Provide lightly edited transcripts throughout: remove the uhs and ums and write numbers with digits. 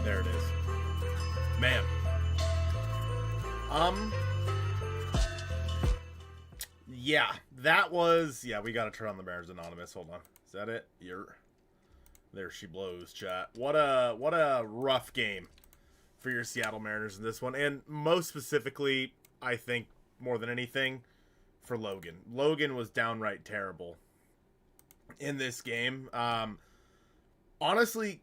There it is. Man. Yeah, that was... Yeah, we got to turn on the Mariners Anonymous. Hold on. Is that it? There she blows, chat. What a rough game for your Seattle Mariners in this one. And most specifically, I think, more than anything, for Logan. Logan was downright terrible in this game. Honestly,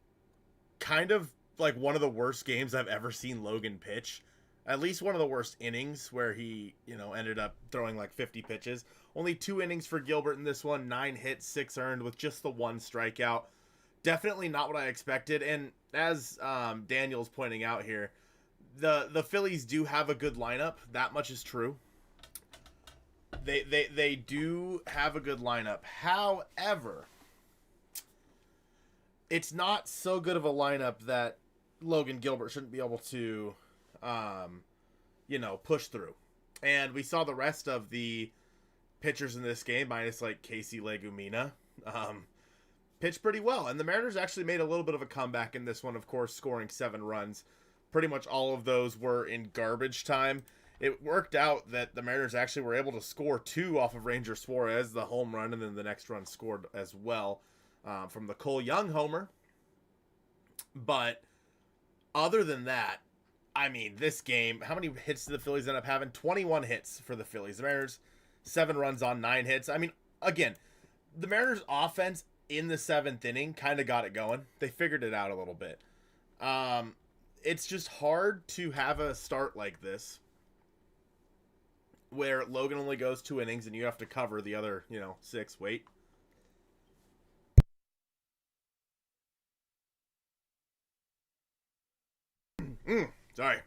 kind of like one of the worst games I've ever seen Logan pitch. At least one of the worst innings where he, ended up throwing like 50 pitches. Only 2 innings for Gilbert in this one. 9 hits, 6 earned with just the 1 strikeout. Definitely not what I expected. And as Daniel's pointing out here, the Phillies do have a good lineup. That much is true. They do have a good lineup. However, it's not so good of a lineup that Logan Gilbert shouldn't be able to, push through. And we saw the rest of the pitchers in this game, minus like Casey Legumina, pitch pretty well. And the Mariners actually made a little bit of a comeback in this one, of course, scoring 7 runs. Pretty much all of those were in garbage time. It worked out that the Mariners actually were able to score 2 off of Ranger Suarez, the home run, and then the next run scored as well from the Cole Young homer. But other than that, I mean, this game, how many hits did the Phillies end up having? 21 hits for the Phillies. The Mariners, 7 runs on 9 hits. I mean, again, the Mariners' offense in the 7th inning kind of got it going. They figured it out a little bit. It's just hard to have a start like this where Logan only goes 2 innings and you have to cover the other, 6. Wait. Sorry.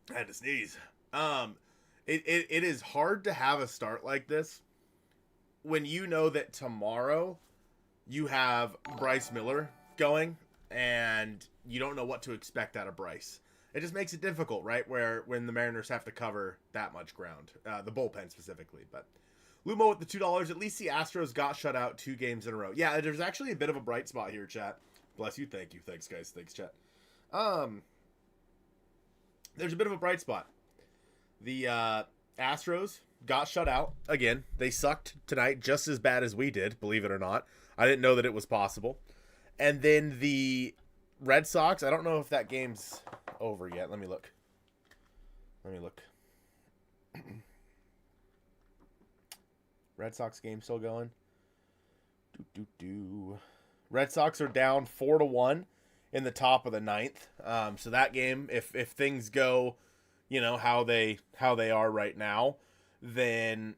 I had to sneeze. It is hard to have a start like this when you know that tomorrow you have Bryce Miller going and you don't know what to expect out of Bryce. It just makes it difficult, right? When the Mariners have to cover that much ground, the bullpen specifically. But Lumo with the $2. At least the Astros got shut out 2 games in a row. Yeah, there's actually a bit of a bright spot here, chat. Bless you. Thank you. Thanks, guys. Thanks, chat. There's a bit of a bright spot. The Astros got shut out again. They sucked tonight just as bad as we did, believe it or not. I didn't know that it was possible. And then the Red Sox, I don't know if that game's over yet. Let me look. Red Sox game still going. Red Sox are down 4-1 in the top of the 9th. So that game, if things go, how they are right now, then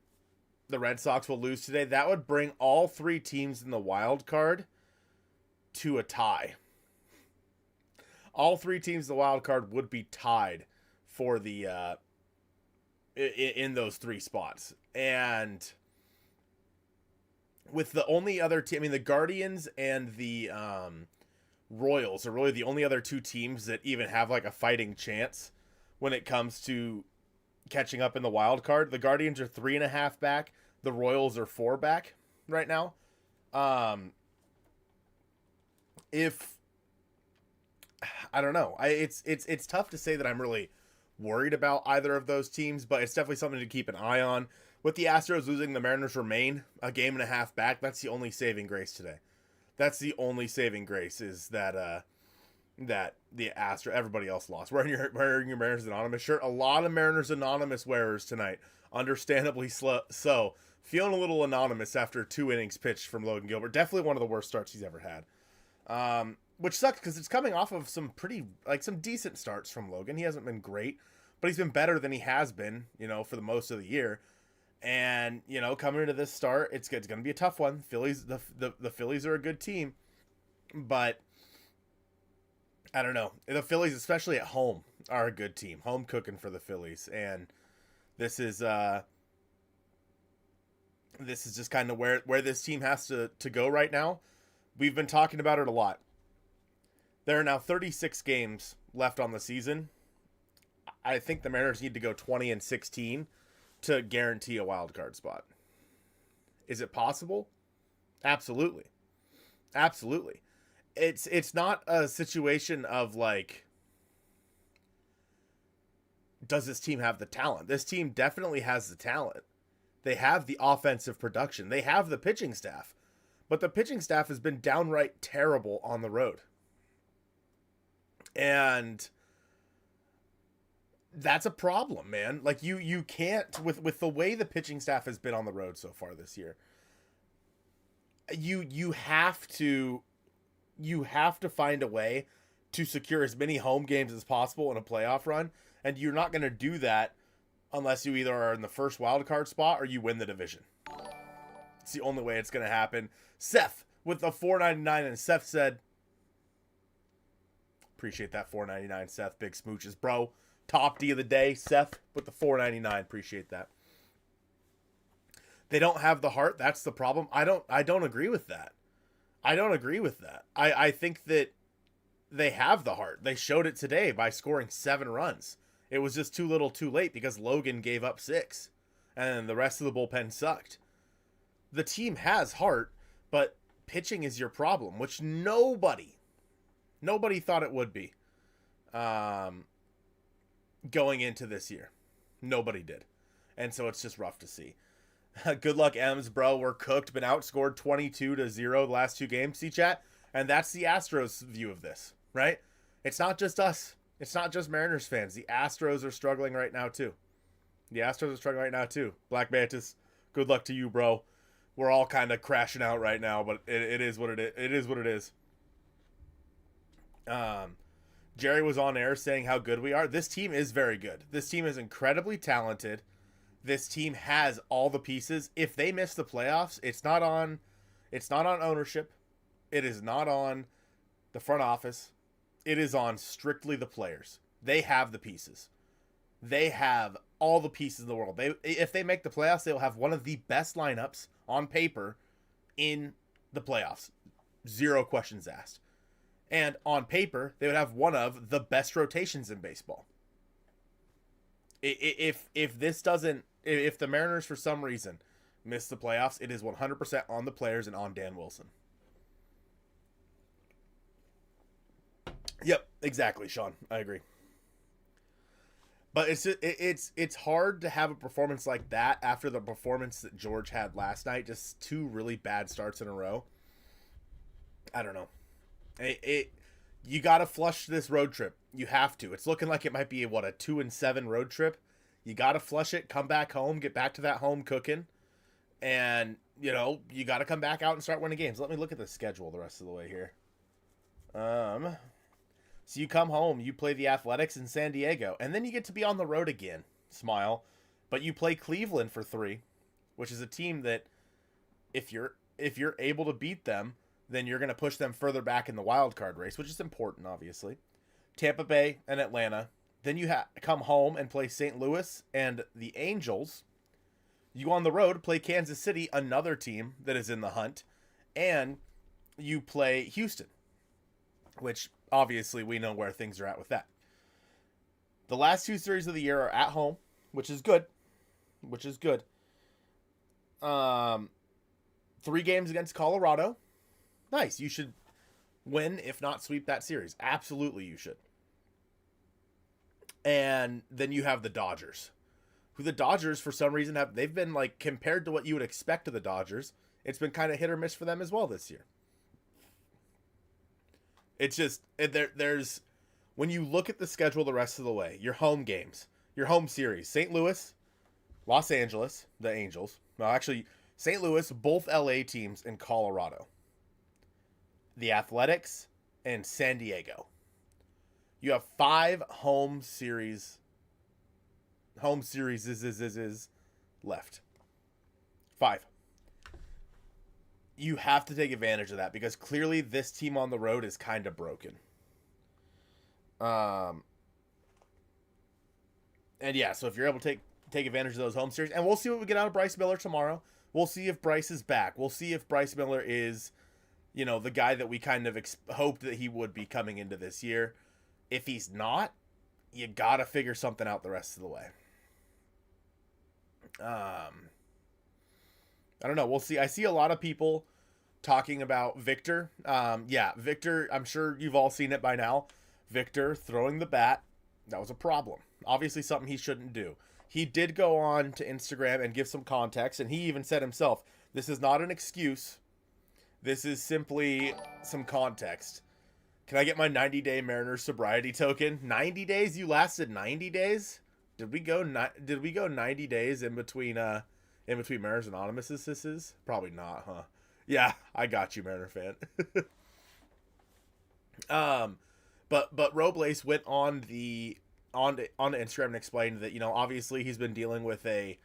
the Red Sox will lose today. That would bring all 3 teams in the wild card to a tie. All 3 teams in the wild card would be tied for the in those 3 spots. And with the only other team, the Guardians and the Royals are really the only other 2 teams that even have like a fighting chance when it comes to catching up in the wild card. The Guardians are 3.5 back. The Royals are 4 back right now. If I don't know, it's tough to say that I'm really worried about either of those teams, but it's definitely something to keep an eye on. With the Astros losing, the Mariners remain a game and a half back. That's the only saving grace today. That's the only saving grace is that that the everybody else lost. Wearing your Mariners Anonymous shirt. A lot of Mariners Anonymous wearers tonight. Understandably so. Feeling a little anonymous after 2 innings pitched from Logan Gilbert. Definitely one of the worst starts he's ever had. Which sucks because it's coming off of some decent starts from Logan. He hasn't been great, but he's been better than he has been, for the most of the year. And, coming into this start, it's going to be a tough one. The Phillies are a good team, but I don't know. The Phillies, especially at home, are a good team. Home cooking for the Phillies. And this is just kind of where this team has to go right now. We've been talking about it a lot. There are now 36 games left on the season. I think the Mariners need to go 20-16 to guarantee a wild card spot. Is it possible? Absolutely. Absolutely. It's not a situation of does this team have the talent? This team definitely has the talent. They have the offensive production. They have the pitching staff. But the pitching staff has been downright terrible on the road. And that's a problem, man. You can't, with the way the pitching staff has been on the road so far this year, you have to find a way to secure as many home games as possible in a playoff run, and you're not going to do that unless you either are in the first wild card spot or you win the division. It's the only way it's going to happen. Seth with the $4.99, and Seth said, appreciate that $4.99, Seth. Big smooches, bro. Top D of the day, Seth with the $4.99. Appreciate that. They don't have the heart. That's the problem. I don't agree with that. I think that they have the heart. They showed it today by scoring 7 runs. It was just too little too late because Logan gave up 6. And the rest of the bullpen sucked. The team has heart, but pitching is your problem, which nobody thought it would be going into this year. Nobody did. And so it's just rough to see. Good luck, M's, bro. We're cooked. Been outscored 22-0 the last 2 games. See, chat? And that's the Astros view of this, right? It's not just us. It's not just Mariners fans. The Astros are struggling right now, too. Black Mantis, good luck to you, bro. We're all kind of crashing out right now, but it is what it is. It is what it is. Jerry was on air saying how good we are. This team is very good. This team is incredibly talented. This team has all the pieces. If they miss the playoffs, it's not on ownership. It is not on the front office. It is on strictly the players. They have the pieces. They have all the pieces in the world. If they make the playoffs, they'll have one of the best lineups on paper in the playoffs. 0 questions asked. And on paper, they would have one of the best rotations in baseball. If the Mariners for some reason miss the playoffs, it is 100% on the players and on Dan Wilson. Yep, exactly, Sean. I agree. But it's hard to have a performance like that after the performance that George had last night. Just 2 really bad starts in a row. I don't know. You got to flush this road trip. You have to. It's looking like it might be a 2-7 road trip. You got to flush it, come back home, get back to that home cooking. And, you got to come back out and start winning games. Let me look at the schedule the rest of the way here. So you come home, you play the Athletics in San Diego, and then you get to be on the road again. Smile. But you play Cleveland for 3, which is a team that if you're able to beat them, then you're going to push them further back in the wild card race, which is important, obviously. Tampa Bay and Atlanta. Then you come home and play St. Louis and the Angels. You on the road play Kansas City, another team that is in the hunt. And you play Houston, which obviously we know where things are at with that. The last 2 series of the year are at home, which is good. 3 games against Colorado. Nice. You should win, if not sweep that series. Absolutely you should. And then you have the Dodgers, who the Dodgers, for some reason, they've been like, compared to what you would expect of the Dodgers, it's been kind of hit or miss for them as well this year. It's just, there's, when you look at the schedule the rest of the way, your home games, your home series, St. Louis, Los Angeles, the Angels. No, actually, St. Louis, both LA teams, in Colorado. The Athletics, and San Diego. You have 5 home series left. 5. You have to take advantage of that because clearly this team on the road is kind of broken. And yeah, so if you're able to take advantage of those home series, and we'll see what we get out of Bryce Miller tomorrow. We'll see if Bryce is back. We'll see if Bryce Miller is, the guy that we kind of hoped that he would be coming into this year. If he's not, you got to figure something out the rest of the way. I don't know. We'll see. I see a lot of people talking about Victor. Victor, I'm sure you've all seen it by now. Victor throwing the bat, that was a problem. Obviously something he shouldn't do. He did go on to Instagram and give some context, and he even said himself, this is not an excuse. This is simply some context. Can I get my 90-day Mariner sobriety token? 90 days? You lasted 90 days? Did we go 90 days in between Mariners Anonymous? Probably not, huh? Yeah, I got you, Mariner fan. But Robles went on Instagram and explained that, obviously he's been dealing with a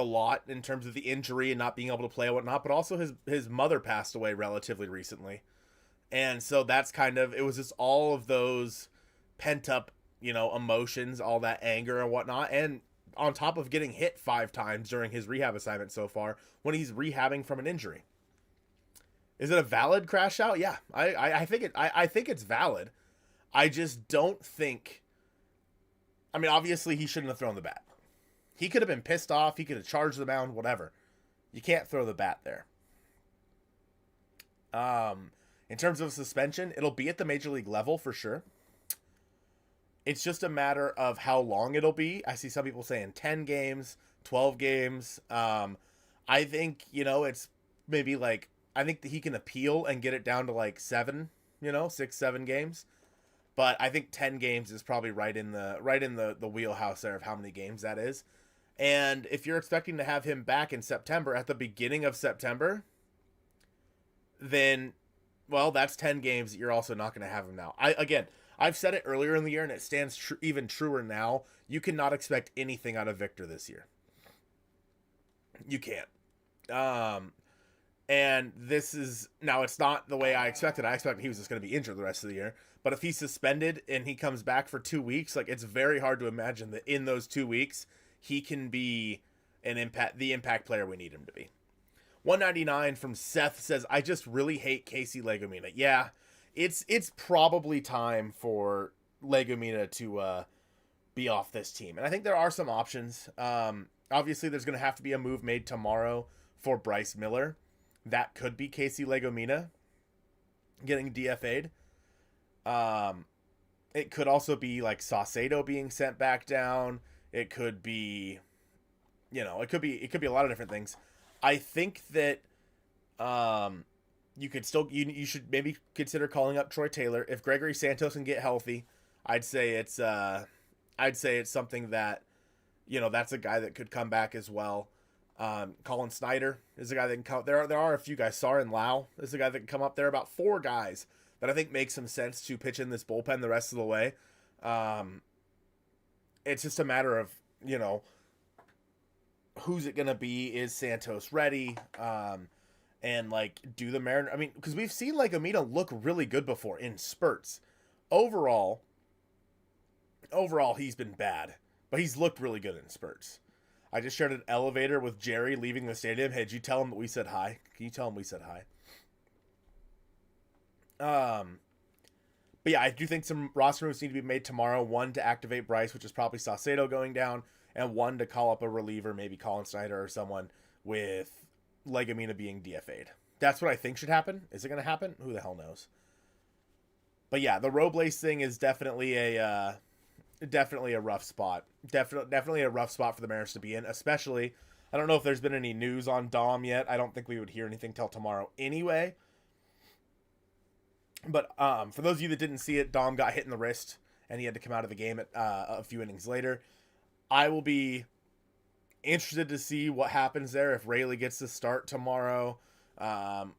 lot in terms of the injury and not being able to play and whatnot, but also his mother passed away relatively recently. And so that's it was just all of those pent up, emotions, all that anger and whatnot. And on top of getting hit 5 times during his rehab assignment so far, when he's rehabbing from an injury. Is it a valid crash out? Yeah, I think it's valid. I just don't think, obviously he shouldn't have thrown the bat. He could have been pissed off. He could have charged the mound, whatever. You can't throw the bat there. In terms of suspension, it'll be at the major league level for sure. It's just a matter of how long it'll be. I see some people saying 10 games, 12 games. I think, it's maybe I think that he can appeal and get it down to 7, 6, 7 games. But I think 10 games is probably right in the wheelhouse there of how many games that is. And if you're expecting to have him back in September, at the beginning of September, then, well, that's 10 games that you're also not going to have him now. I've said it earlier in the year, and it stands even truer now. You cannot expect anything out of Victor this year. You can't. And this is, now it's not the way I expected. I expected he was just going to be injured the rest of the year. But if he's suspended and he comes back for 2 weeks, it's very hard to imagine that in those 2 weeks, he can be the impact player we need him to be. 199 from Seth says, I just really hate Casey Legumina. Yeah, it's probably time for Legumina to be off this team. And I think there are some options. Obviously, there's going to have to be a move made tomorrow for Bryce Miller. That could be Casey Legumina getting DFA'd. It could also be Saucedo being sent back down. It could be, it could be a lot of different things. I think that you should maybe consider calling up Troy Taylor. If Gregory Santos can get healthy, I'd say it's something that, that's a guy that could come back as well. Colin Snyder is a guy that can come. There are a few guys. Sarin Lau is a guy that can come up. There are about 4 guys that I think make some sense to pitch in this bullpen the rest of the way. It's just a matter of, who's it going to be? Is Santos ready? And do the Mariner, because we've seen Legumina look really good before in spurts. Overall, he's been bad, but he's looked really good in spurts. I just shared an elevator with Jerry leaving the stadium. Hey, did you tell him that we said hi? Can you tell him we said hi? But yeah, I do think some roster moves need to be made tomorrow. 1 to activate Bryce, which is probably Saucedo going down, and 1 to call up a reliever, maybe Colin Snyder or someone, with Legumina being DFA'd. That's what I think should happen. Is it going to happen? Who the hell knows? But yeah, the Robles thing is definitely definitely a rough spot. Definitely a rough spot for the Mariners to be in, especially. I don't know if there's been any news on Dom yet. I don't think we would hear anything till tomorrow anyway. But for those of you that didn't see it, Dom got hit in the wrist, and he had to come out of the game a few innings later. I will be interested to see what happens there, if Rayleigh gets to start tomorrow,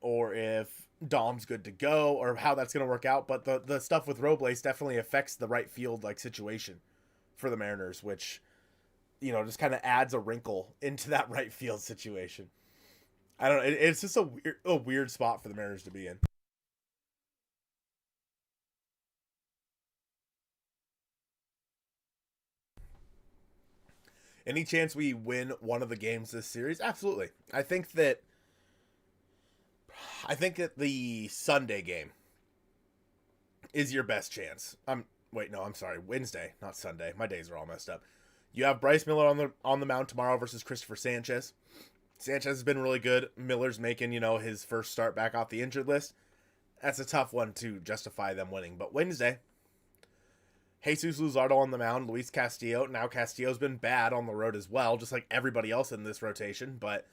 or if Dom's good to go, or how that's going to work out. But the stuff with Robles definitely affects the right field situation for the Mariners, which, just kind of adds a wrinkle into that right field situation. I don't know. It's just a weird spot for the Mariners to be in. Any chance we win one of the games this series? Absolutely. I think that the Sunday game is your best chance. I'm sorry, Wednesday, not Sunday. My days are all messed up. You have Bryce Miller on the mound tomorrow versus Christopher Sanchez. Sanchez has been really good. Miller's making, his first start back off the injured list. That's a tough one to justify them winning. But Wednesday, Jesus Luzardo on the mound, Luis Castillo. Now Castillo's been bad on the road as well, just like everybody else in this rotation. But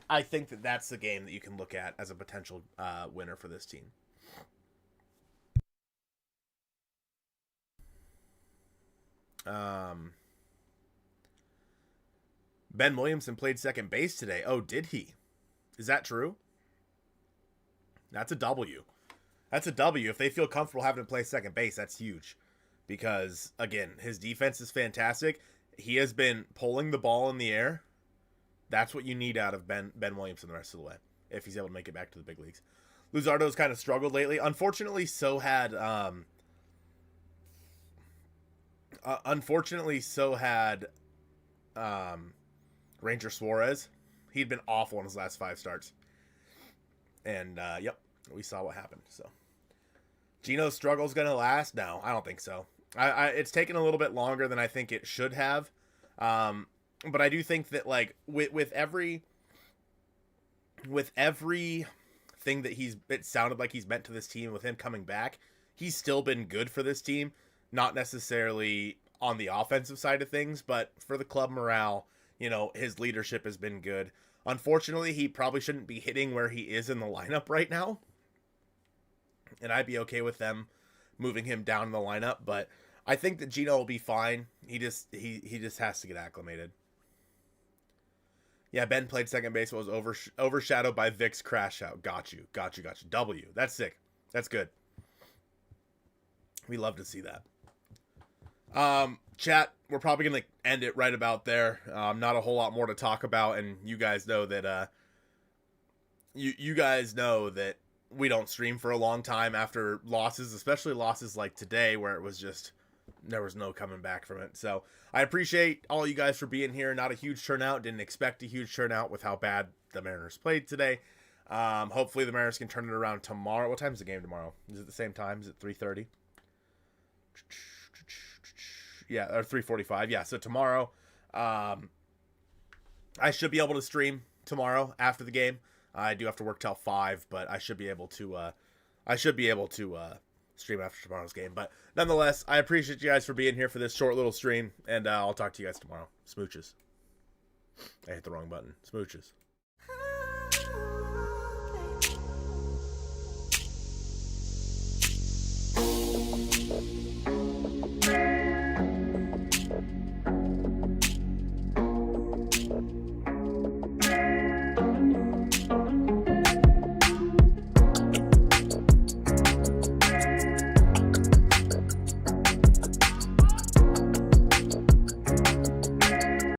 I think that's the game that you can look at as a potential winner for this team. Ben Williamson played second base today. Oh, did he? Is that true? That's a W. That's a W. If they feel comfortable having to play second base, that's huge. Because, again, his defense is fantastic. He has been pulling the ball in the air. That's what you need out of Ben Williamson the rest of the way, if he's able to make it back to the big leagues. Luzardo's kind of struggled lately. Unfortunately, so had Ranger Suarez. He'd been awful in his last 5 starts. And, we saw what happened. So, Gino's struggle's going to last? No, I don't think so. It's taken a little bit longer than I think it should have. But I do think that, with every thing that it sounded like he's meant to this team, with him coming back, he's still been good for this team. Not necessarily on the offensive side of things, but for the club morale, his leadership has been good. Unfortunately, he probably shouldn't be hitting where he is in the lineup right now. And I'd be okay with them moving him down in the lineup, but I think that Gino will be fine. He just has to get acclimated. Yeah, Ben played second base, but was overshadowed by Vic's crash out. Got you. W. That's sick. That's good. We love to see that. Chat, we're probably going to end it right about there. Not a whole lot more to talk about, and you guys know that you guys know that we don't stream for a long time after losses, especially losses like today where it was just there was no coming back from it. So I appreciate all you guys for being here. Not a huge turnout. Didn't expect a huge turnout with how bad the Mariners played today. Hopefully the Mariners can turn it around tomorrow. What time's the game tomorrow? Is it the same time? Is it 3:30? Yeah, or 3:45. Yeah, so tomorrow, I should be able to stream tomorrow after the game. I do have to work till 5, but I should be able to. Stream after tomorrow's game. But nonetheless, I appreciate you guys for being here for this short little stream, and I'll talk to you guys tomorrow. Smooches. I hit the wrong button. Smooches.